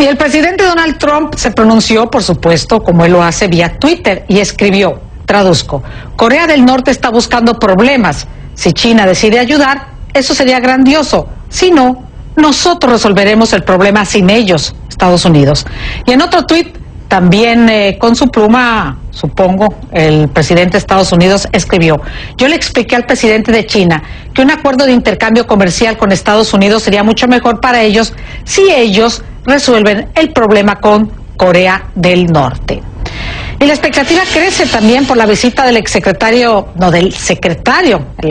Y el presidente Donald Trump se pronunció, por supuesto, como él lo hace vía Twitter, y escribió, traduzco, Corea del Norte está buscando problemas. Si China decide ayudar, eso sería grandioso. Si no, nosotros resolveremos el problema sin ellos, Estados Unidos. Y en otro tuit, también con su pluma, supongo, el presidente de Estados Unidos escribió, yo le expliqué al presidente de China que un acuerdo de intercambio comercial con Estados Unidos sería mucho mejor para ellos si ellos resuelven el problema con Corea del Norte. Y la expectativa crece también por la visita del el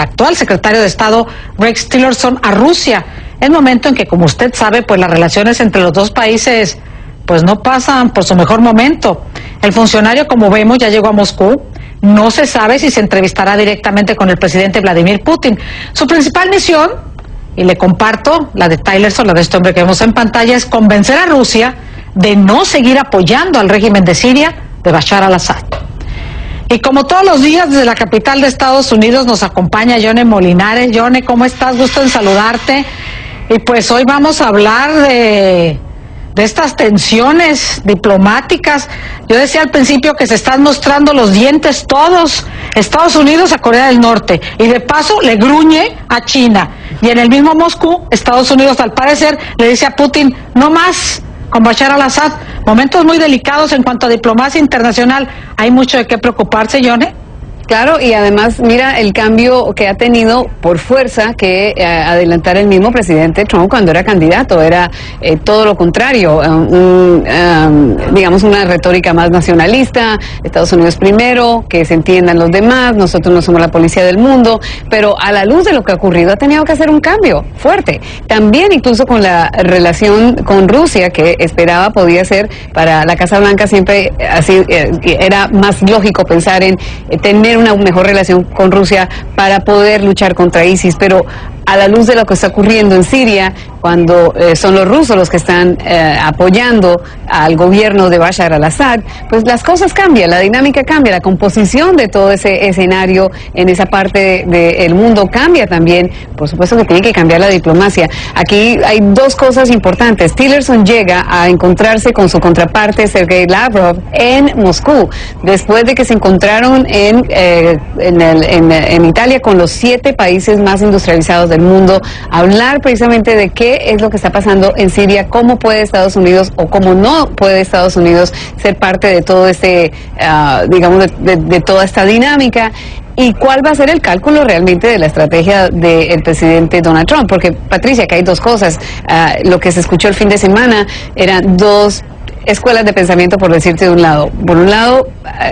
actual secretario de Estado, Rex Tillerson, a Rusia, el momento en que, como usted sabe, pues las relaciones entre los dos países pues no pasan por su mejor momento. El funcionario, como vemos, ya llegó a Moscú. No se sabe si se entrevistará directamente con el presidente Vladimir Putin. Su principal misión, y le comparto la de Tillerson, la de este hombre que vemos en pantalla, es convencer a Rusia de no seguir apoyando al régimen de Siria de Bashar al-Assad. Y como todos los días desde la capital de Estados Unidos nos acompaña Yone Molinares. Yone, ¿cómo estás? Gusto en saludarte. Y pues hoy vamos a hablar de estas tensiones diplomáticas. Yo decía al principio que se están mostrando los dientes todos, Estados Unidos a Corea del Norte, y de paso le gruñe a China. Y en el mismo Moscú, Estados Unidos al parecer le dice a Putin, no más con Bashar al-Assad. Momentos muy delicados en cuanto a diplomacia internacional. Hay mucho de qué preocuparse, Yone. Claro, y además mira el cambio que ha tenido por fuerza que adelantar el mismo presidente Trump cuando era candidato. Era todo lo contrario, digamos una retórica más nacionalista, Estados Unidos primero, que se entiendan los demás, nosotros no somos la policía del mundo, pero a la luz de lo que ha ocurrido ha tenido que hacer un cambio fuerte. También incluso con la relación con Rusia, que esperaba podía ser para la Casa Blanca siempre así, era más lógico pensar en tener una mejor relación con Rusia para poder luchar contra ISIS, pero a la luz de lo que está ocurriendo en Siria, cuando son los rusos los que están apoyando al gobierno de Bashar al-Assad, pues las cosas cambian, la dinámica cambia, la composición de todo ese escenario en esa parte del mundo cambia también. Por supuesto que tiene que cambiar la diplomacia. Aquí hay dos cosas importantes. Tillerson llega a encontrarse con su contraparte Sergei Lavrov en Moscú, después de que se encontraron en Italia con los 7 países más industrializados del mundo, hablar precisamente de qué es lo que está pasando en Siria, cómo puede Estados Unidos o cómo no puede Estados Unidos ser parte de todo digamos, de toda esta dinámica. ¿Y cuál va a ser el cálculo realmente de la estrategia del presidente Donald Trump? Porque, Patricia, que hay dos cosas. Lo que se escuchó el fin de semana eran dos escuelas de pensamiento, por decirte de un lado. Por un lado,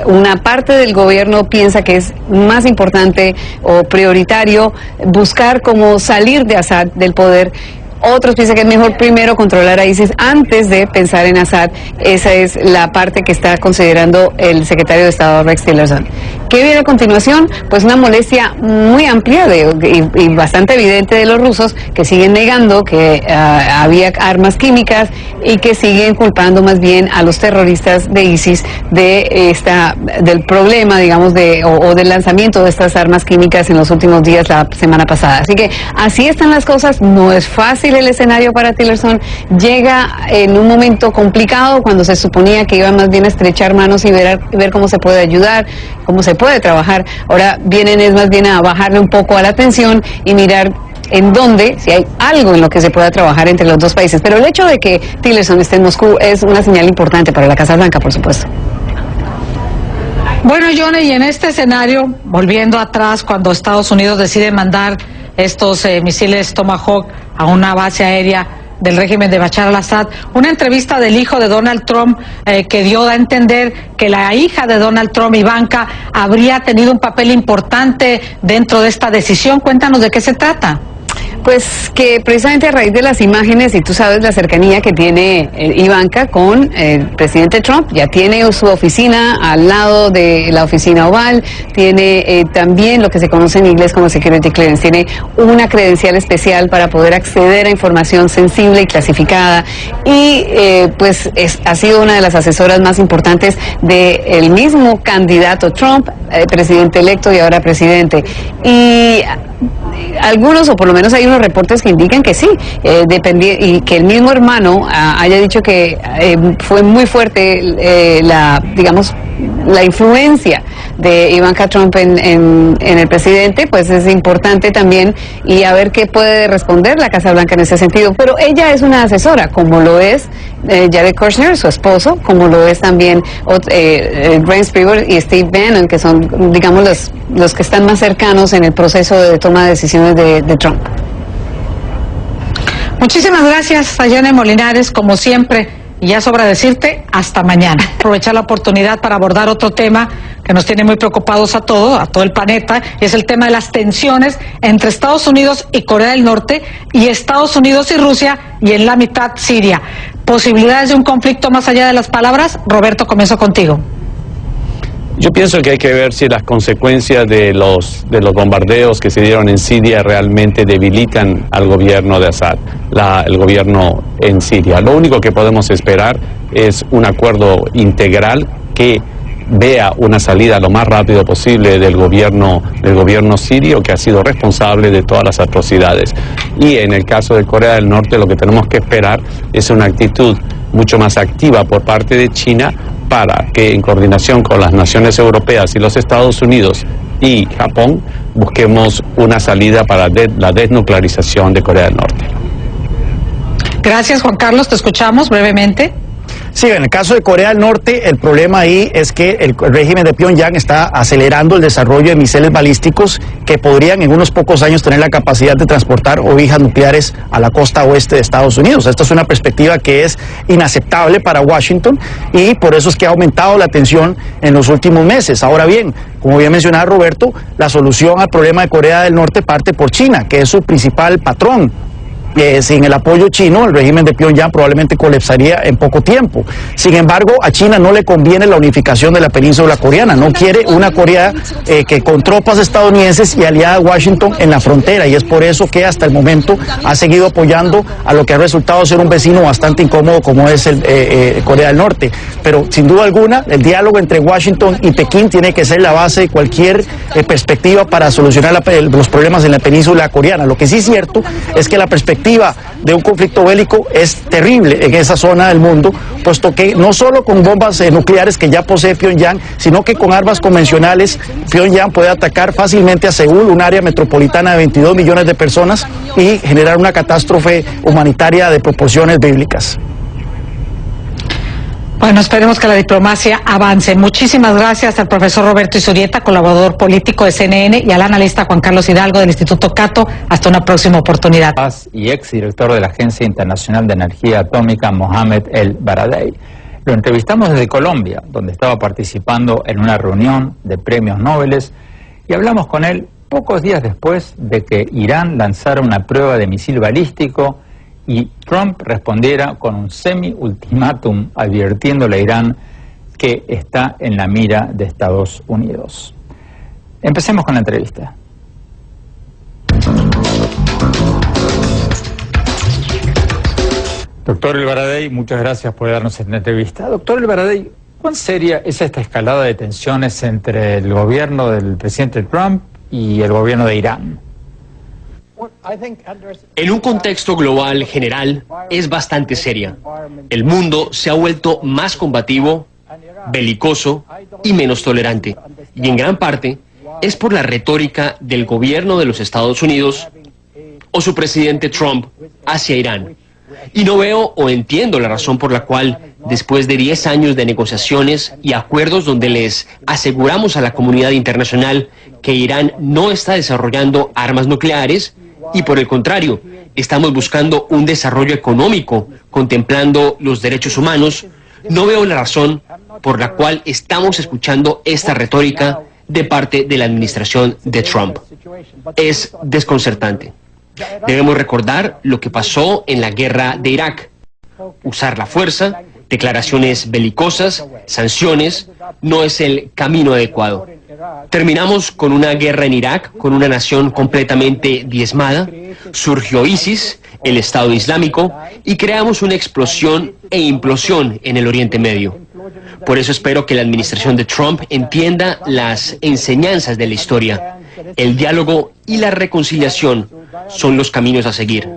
una parte del gobierno piensa que es más importante o prioritario buscar cómo salir de Assad del poder. Otros piensan que es mejor primero controlar a ISIS antes de pensar en Assad. Esa es la parte que está considerando el secretario de Estado Rex Tillerson. ¿Qué viene a continuación? Pues una molestia muy amplia y bastante evidente de los rusos, que siguen negando que había armas químicas y que siguen culpando más bien a los terroristas de ISIS del problema, digamos, o del lanzamiento de estas armas químicas en los últimos días, la semana pasada. Así que así están las cosas. No es fácil el escenario para Tillerson. Llega en un momento complicado cuando se suponía que iba más bien a estrechar manos y ver cómo se puede ayudar, cómo se puede trabajar. Ahora vienen más bien a bajarle un poco a la tensión y mirar en dónde, si hay algo en lo que se pueda trabajar entre los dos países. Pero el hecho de que Tillerson esté en Moscú es una señal importante para la Casa Blanca, por supuesto. Bueno, Yone, y en este escenario, volviendo atrás, cuando Estados Unidos decide mandar estos misiles Tomahawk a una base aérea del régimen de Bashar al-Assad, una entrevista del hijo de Donald Trump que dio a entender que la hija de Donald Trump, Ivanka, habría tenido un papel importante dentro de esta decisión. Cuéntanos de qué se trata. Pues que precisamente a raíz de las imágenes, y tú sabes la cercanía que tiene Ivanka con el presidente Trump, ya tiene su oficina al lado de la oficina oval, tiene también lo que se conoce en inglés como security clearance, tiene una credencial especial para poder acceder a información sensible y clasificada, y ha sido una de las asesoras más importantes del mismo candidato Trump, presidente electo y ahora presidente. Y algunos, o por lo menos hay unos reportes que indican que sí, y que el mismo hermano haya dicho que fue muy fuerte la influencia de Ivanka Trump en el presidente, pues es importante también, y a ver qué puede responder la Casa Blanca en ese sentido. Pero ella es una asesora, como lo es Jared Kushner, su esposo, como lo es también Reince Priebus y Steve Bannon, que son, digamos, los que están más cercanos en el proceso de toma de decisiones de Trump. Muchísimas gracias, Ayane Molinares, como siempre. Y ya sobra decirte, hasta mañana. Aprovechar la oportunidad para abordar otro tema que nos tiene muy preocupados a todo el planeta, y es el tema de las tensiones entre Estados Unidos y Corea del Norte, y Estados Unidos y Rusia, y en la mitad Siria. ¿Posibilidades de un conflicto más allá de las palabras? Roberto, comienzo contigo. Yo pienso que hay que ver si las consecuencias de los bombardeos que se dieron en Siria realmente debilitan al gobierno de Assad, el gobierno en Siria. Lo único que podemos esperar es un acuerdo integral que vea una salida lo más rápido posible del gobierno sirio, que ha sido responsable de todas las atrocidades. Y en el caso de Corea del Norte, lo que tenemos que esperar es una actitud mucho más activa por parte de China, para que en coordinación con las naciones europeas y los Estados Unidos y Japón busquemos una salida para la desnuclearización de Corea del Norte. Gracias, Juan Carlos, te escuchamos brevemente. Sí, en el caso de Corea del Norte, el problema ahí es que el régimen de Pyongyang está acelerando el desarrollo de misiles balísticos que podrían en unos pocos años tener la capacidad de transportar ovejas nucleares a la costa oeste de Estados Unidos. Esta es una perspectiva que es inaceptable para Washington, y por eso es que ha aumentado la tensión en los últimos meses. Ahora bien, como bien mencionaba Roberto, la solución al problema de Corea del Norte parte por China, que es su principal patrón. Sin el apoyo chino, el régimen de Pyongyang probablemente colapsaría en poco tiempo. Sin embargo, a China no le conviene la unificación de la península coreana. No quiere una Corea que con tropas estadounidenses y aliada a Washington en la frontera, y es por eso que hasta el momento ha seguido apoyando a lo que ha resultado ser un vecino bastante incómodo como es Corea del Norte. Pero sin duda alguna, el diálogo entre Washington y Pekín tiene que ser la base de cualquier perspectiva para solucionar los problemas en la península coreana. Lo que sí es cierto es que la perspectiva de un conflicto bélico es terrible en esa zona del mundo, puesto que no solo con bombas nucleares que ya posee Pyongyang, sino que con armas convencionales Pyongyang puede atacar fácilmente a Seúl, un área metropolitana de 22 millones de personas, y generar una catástrofe humanitaria de proporciones bíblicas. Bueno, esperemos que la diplomacia avance. Muchísimas gracias al profesor Roberto Izurieta, colaborador político de CNN, y al analista Juan Carlos Hidalgo del Instituto Cato. Hasta una próxima oportunidad. Y exdirector de la Agencia Internacional de Energía Atómica, Mohamed El Baradei. Lo entrevistamos desde Colombia, donde estaba participando en una reunión de premios Nobel, y hablamos con él pocos días después de que Irán lanzara una prueba de misil balístico y Trump respondiera con un semi-ultimátum advirtiéndole a Irán que está en la mira de Estados Unidos. Empecemos con la entrevista. Doctor El Baradei, muchas gracias por darnos esta entrevista. Doctor El Baradei, ¿cuán seria es esta escalada de tensiones entre el gobierno del presidente Trump y el gobierno de Irán? En un contexto global general es bastante seria. El mundo se ha vuelto más combativo, belicoso y menos tolerante. Y en gran parte es por la retórica del gobierno de los Estados Unidos o su presidente Trump hacia Irán. Y no veo o entiendo la razón por la cual, después de 10 años de negociaciones y acuerdos donde les aseguramos a la comunidad internacional que Irán no está desarrollando armas nucleares, y por el contrario, estamos buscando un desarrollo económico contemplando los derechos humanos, no veo la razón por la cual estamos escuchando esta retórica de parte de la administración de Trump. Es desconcertante. Debemos recordar lo que pasó en la guerra de Irak. Usar la fuerza, declaraciones belicosas, sanciones, no es el camino adecuado. Terminamos con una guerra en Irak, con una nación completamente diezmada, surgió ISIS, el Estado Islámico, y creamos una explosión e implosión en el Oriente Medio. Por eso espero que la administración de Trump entienda las enseñanzas de la historia El diálogo y la reconciliación son los caminos a seguir.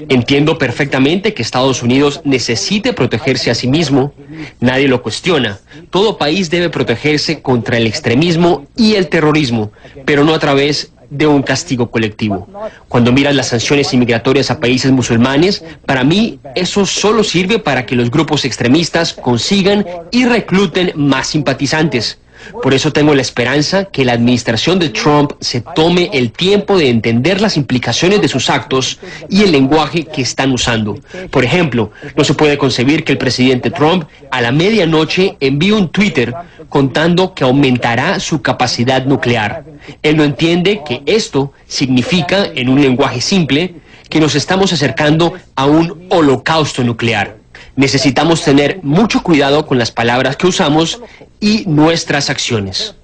Entiendo perfectamente que Estados Unidos necesite protegerse a sí mismo, nadie lo cuestiona. Todo país debe protegerse contra el extremismo y el terrorismo, pero no a través de un castigo colectivo. Cuando miras las sanciones inmigratorias a países musulmanes, para mí eso solo sirve para que los grupos extremistas consigan y recluten más simpatizantes. Por eso tengo la esperanza que la administración de Trump se tome el tiempo de entender las implicaciones de sus actos y el lenguaje que están usando. Por ejemplo, no se puede concebir que el presidente Trump a la medianoche envíe un Twitter contando que aumentará su capacidad nuclear. Él no entiende que esto significa, en un lenguaje simple, que nos estamos acercando a un holocausto nuclear. Necesitamos tener mucho cuidado con las palabras que usamos y nuestras acciones.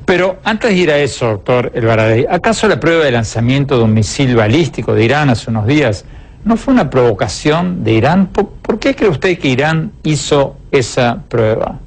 Pero antes de ir a eso, doctor El Baradei, ¿acaso la prueba de lanzamiento de un misil balístico de Irán hace unos días no fue una provocación de Irán? ¿Por qué cree usted que Irán hizo esa prueba?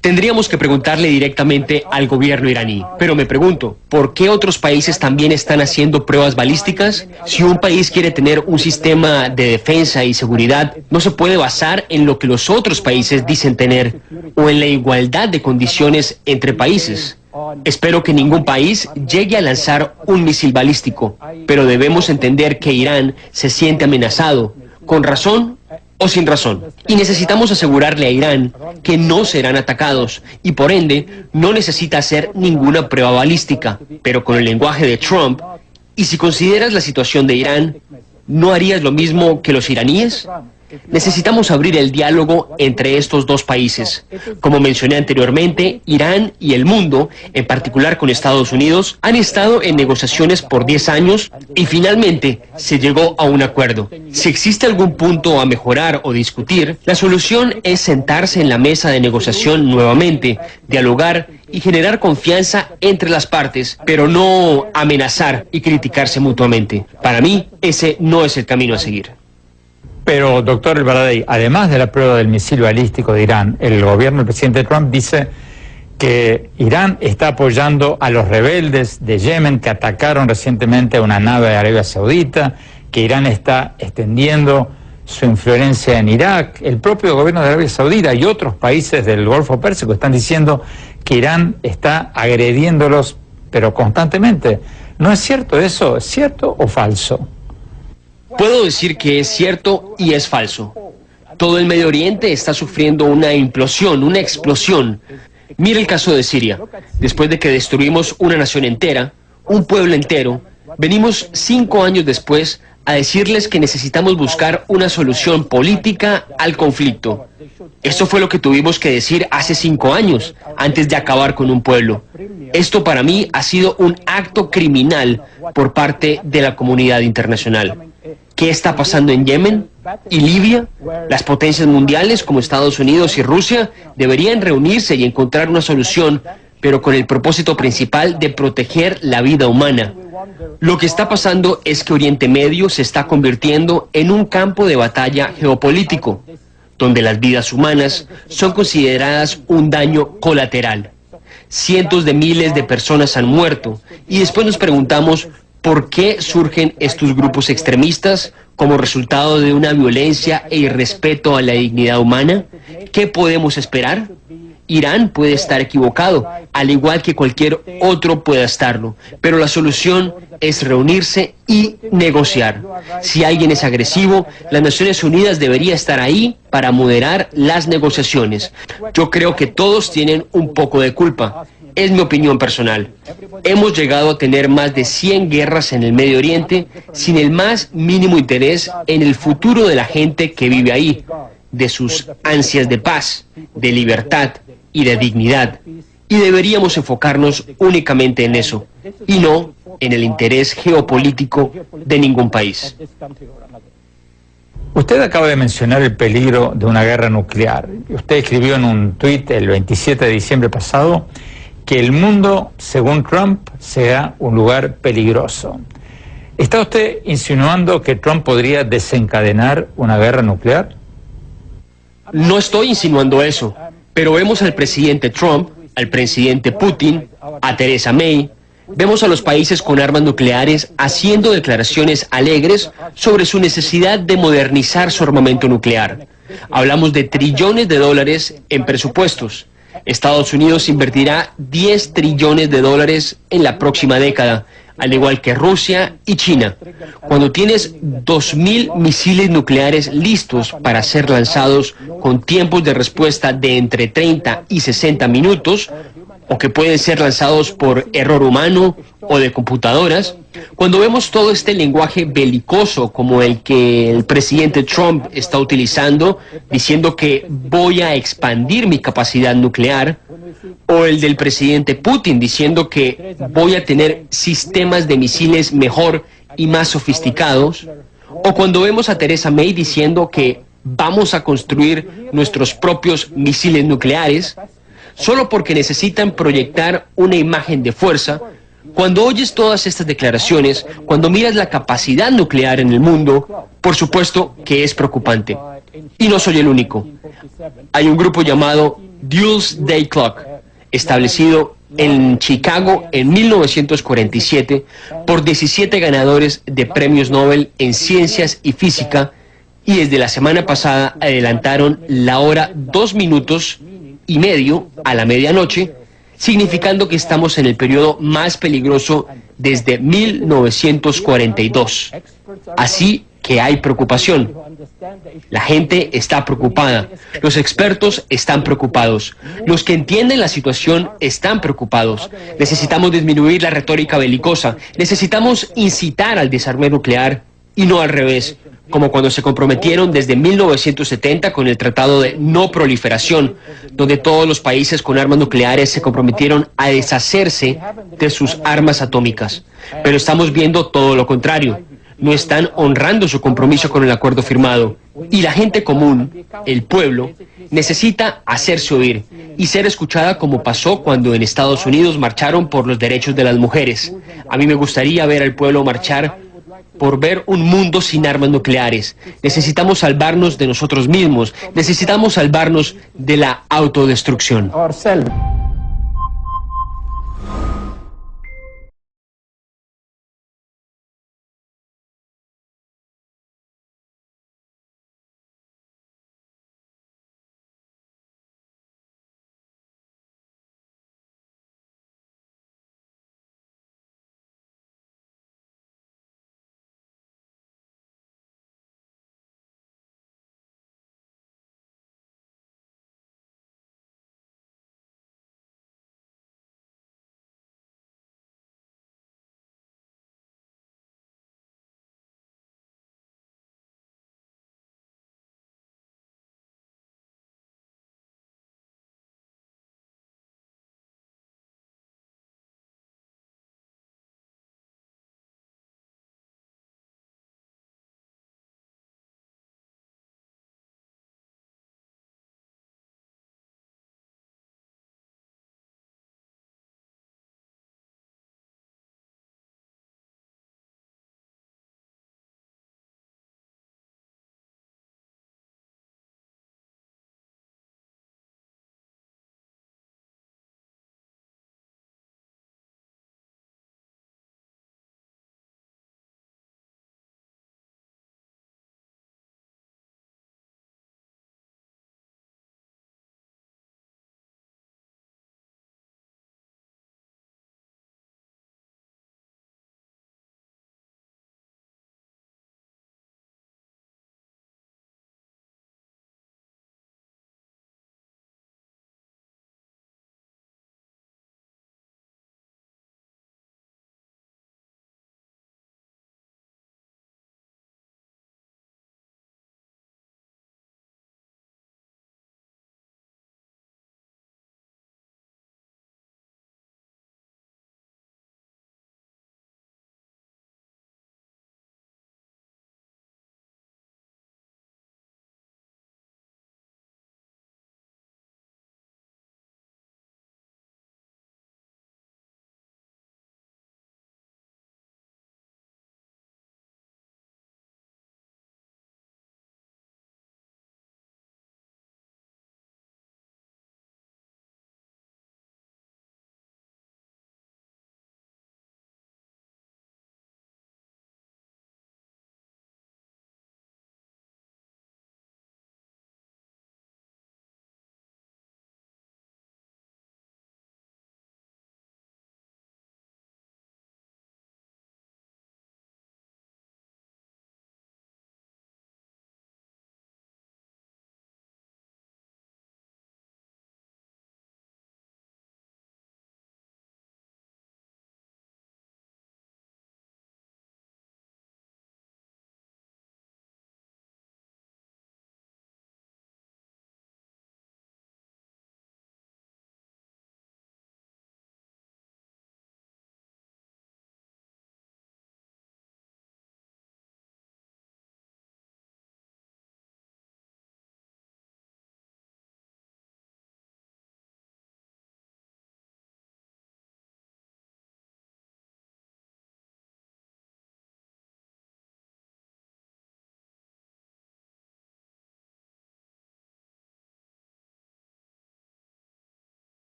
Tendríamos que preguntarle directamente al gobierno iraní, pero me pregunto, ¿por qué otros países también están haciendo pruebas balísticas? Si un país quiere tener un sistema de defensa y seguridad, no se puede basar en lo que los otros países dicen tener o en la igualdad de condiciones entre países. Espero que ningún país llegue a lanzar un misil balístico, pero debemos entender que Irán se siente amenazado, con razón o sin razón. Y necesitamos asegurarle a Irán que no serán atacados y por ende no necesita hacer ninguna prueba balística. Pero con el lenguaje de Trump, y si consideras la situación de Irán, ¿no harías lo mismo que los iraníes? Necesitamos abrir el diálogo entre estos dos países. Como mencioné anteriormente, Irán y el mundo, en particular con Estados Unidos, han estado en negociaciones por 10 años y finalmente se llegó a un acuerdo. Si existe algún punto a mejorar o discutir, la solución es sentarse en la mesa de negociación nuevamente, dialogar y generar confianza entre las partes, pero no amenazar y criticarse mutuamente. Para mí, ese no es el camino a seguir. Pero, doctor El Baradei, además de la prueba del misil balístico de Irán, el gobierno del presidente Trump dice que Irán está apoyando a los rebeldes de Yemen que atacaron recientemente a una nave de Arabia Saudita, que Irán está extendiendo su influencia en Irak. El propio gobierno de Arabia Saudita y otros países del Golfo Pérsico están diciendo que Irán está agrediéndolos, pero constantemente. ¿No es cierto eso? ¿Es cierto o falso? Puedo decir que es cierto y es falso. Todo el Medio Oriente está sufriendo una implosión, una explosión. Mira el caso de Siria. Después de que destruimos una nación entera, un pueblo entero, venimos 5 años después a decirles que necesitamos buscar una solución política al conflicto. Esto fue lo que tuvimos que decir hace 5 años, antes de acabar con un pueblo. Esto para mí ha sido un acto criminal por parte de la comunidad internacional. ¿Qué está pasando en Yemen y Libia? Las potencias mundiales como Estados Unidos y Rusia deberían reunirse y encontrar una solución, pero con el propósito principal de proteger la vida humana. Lo que está pasando es que Oriente Medio se está convirtiendo en un campo de batalla geopolítico, donde las vidas humanas son consideradas un daño colateral. Cientos de miles de personas han muerto y después nos preguntamos ¿por qué surgen estos grupos extremistas como resultado de una violencia e irrespeto a la dignidad humana? ¿Qué podemos esperar? Irán puede estar equivocado, al igual que cualquier otro pueda estarlo, pero la solución es reunirse y negociar. Si alguien es agresivo, las Naciones Unidas debería estar ahí para moderar las negociaciones. Yo creo que todos tienen un poco de culpa. Es mi opinión personal. Hemos llegado a tener más de 100 guerras en el Medio Oriente sin el más mínimo interés en el futuro de la gente que vive ahí, de sus ansias de paz, de libertad y de dignidad. Y deberíamos enfocarnos únicamente en eso, y no en el interés geopolítico de ningún país. Usted acaba de mencionar el peligro de una guerra nuclear. Usted escribió en un tuit el 27 de diciembre pasado que el mundo, según Trump, sea un lugar peligroso. ¿Está usted insinuando que Trump podría desencadenar una guerra nuclear? No estoy insinuando eso, pero vemos al presidente Trump al presidente Putin, a Theresa May, vemos a los países con armas nucleares haciendo declaraciones alegres sobre su necesidad de modernizar su armamento nuclear. Hablamos de trillones de dólares en presupuestos. Estados Unidos invertirá 10 trillones de dólares en la próxima década, al igual que Rusia y China. Cuando tienes 2.000 misiles nucleares listos para ser lanzados con tiempos de respuesta de entre 30 y 60 minutos, o que pueden ser lanzados por error humano o de computadoras, cuando vemos todo este lenguaje belicoso como el que el presidente Trump está utilizando, diciendo que voy a expandir mi capacidad nuclear, o el del presidente Putin diciendo que voy a tener sistemas de misiles mejor y más sofisticados, o cuando vemos a Theresa May diciendo que vamos a construir nuestros propios misiles nucleares, solo porque necesitan proyectar una imagen de fuerza. Cuando oyes todas estas declaraciones, cuando miras la capacidad nuclear en el mundo, por supuesto que es preocupante. Y no soy el único. Hay un grupo llamado Doomsday Clock, establecido en Chicago en 1947 por 17 ganadores de premios Nobel en ciencias y física, y desde la semana pasada adelantaron la hora 2 minutos y medio a la medianoche, significando que estamos en el periodo más peligroso desde 1942. Así que hay preocupación. La gente está preocupada, los expertos están preocupados, los que entienden la situación están preocupados. Necesitamos disminuir la retórica belicosa, necesitamos incitar al desarme nuclear y no al revés, como cuando se comprometieron desde 1970 con el Tratado de No Proliferación, donde todos los países con armas nucleares se comprometieron a deshacerse de sus armas atómicas. Pero estamos viendo todo lo contrario. No están honrando su compromiso con el acuerdo firmado. Y la gente común, el pueblo, necesita hacerse oír y ser escuchada, como pasó cuando en Estados Unidos marcharon por los derechos de las mujeres. A mí me gustaría ver al pueblo marchar por ver un mundo sin armas nucleares. Necesitamos salvarnos de nosotros mismos. Necesitamos salvarnos de la autodestrucción.